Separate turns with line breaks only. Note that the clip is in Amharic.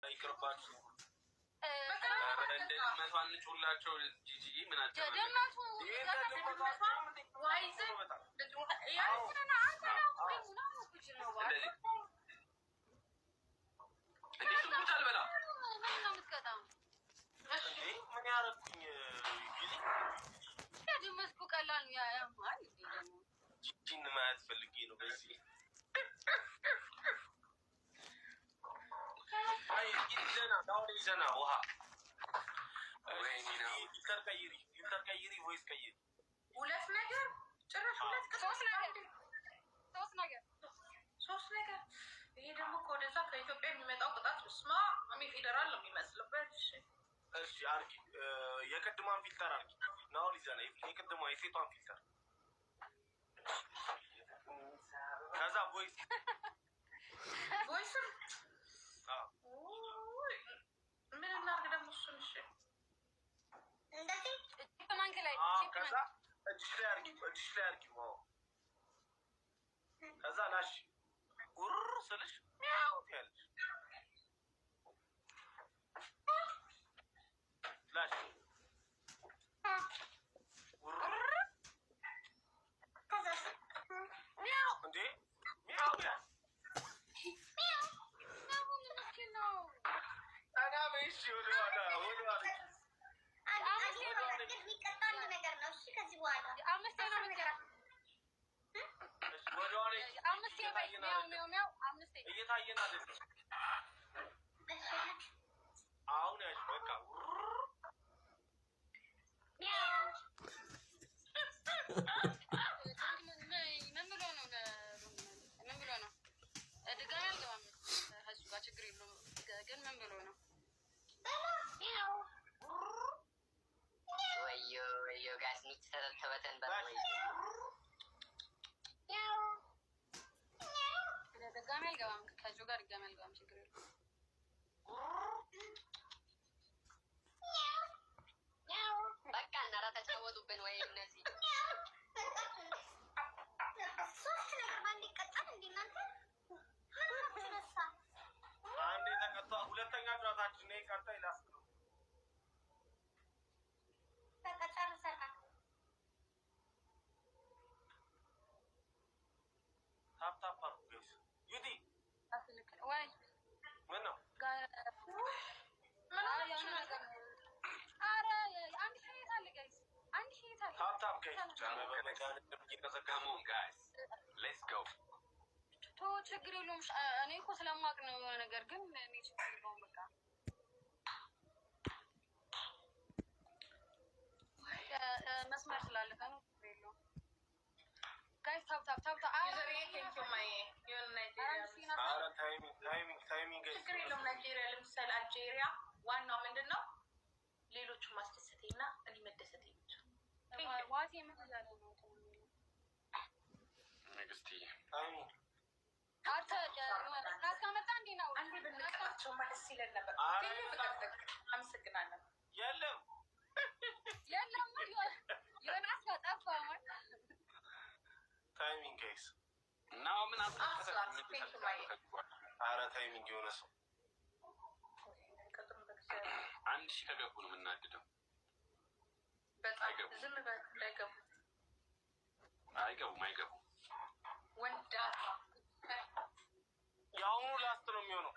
ይቅርባችሁ። እንደዚህ መቷንጩላቸው ጂጂ ምን ምን ያረኩኝ መስኩ ቀላል ጂጂን ማየት ፈልጌ ነው። በዚህ ዘና ውሃ ፊልተር ቀይሪ ወይስ ቀይሪ? ሁለት ነገር ጭራሽ ሶስት ነገር። ይሄ ደግሞ ከወደዛ ከኢትዮጵያ የሚመጣው ቅጣት ስማ ፌደራል ነው የሚመስልበት። እሺ አርጊ፣ የቅድሟን ፊልተር አርጊ። ናው ሊዘና የቅድሟ የሴቷን ፊልተር ከዛ ቮይስም ምን እናድርግ ደግሞ እሱን። እሺ እንደዚህ ከዛ እጅሽ ላይ አርጊ። ከዛ ላሽ ጉር ስልሽ ሚያው ትያለሽ። ላሽ ጉር ሚያው እንዴ ሚያው ያ እየታየን አይደለም አሁን ያሽ በቃ ችግር የለውም ግን ምን ብሎ ነው? ወዮ ጋስ ሚት ተበተን ድጋሚ አልገባም። ከጆ ጋር ድጋሚ አልገባም። ችግር የለውም። በቃ እናራ ተጫወቱብን ወይ እነዚህ ሶስት ነገር ባንድ ይቀጣል። እንዴ እናንተ አንዴ ተቀጣ። ሁለተኛ ጨዋታችን ነው ቀጣ ይላስ ነው ተቀጣርሰና ታፕ ጋይስ ዩዲ አፍልክ ወይ ምን ነው አረ አንድ ሸይት አለ ጋይስ፣ አንድ ሸይት አለ። ታፕ ጋይስ ቻለ በመካነ እየተዘጋሙ ጋይስ ሌትስ ጎ ቶ ችግር የለውም። እኔ እኮ ስለማቅ ነው የሆነ ነገር ግን እኔ ችግር የለውም። በቃ መስመር ስላለፈ ነው ችግር የለውም። ጋይስ ታፕ አረ ቴንኪው ማይ የሆነ ናይጄሪያ አረ ታይሚንግ ችግር የለውም። ናይጄሪያ ለምሳሌ አልጄሪያ ዋናው ምንድን ነው ሌሎቹ ማስደሰቴና እኔ መደሰቴ ብቻ። ዋቴ ምን ይላል ነው ንግስቲ ታይሚንግ አታ ናስካመጣ እንዴ ነው አንዴ በነቃቸው ማለት ሲለን ነበር። አመሰግናለሁ። የለም ዮናስ ጠፋ ማለት ታይሚንግ ጋይስ ናው ምን አረ ታይሚንግ የሆነ ሰው አንድ ሺህ ከገቡ ነው የምናድደው። በጣም ዝም በል እንዳይገቡ። አይገቡም ወንዳ የአሁኑ ላስት ነው የሚሆነው።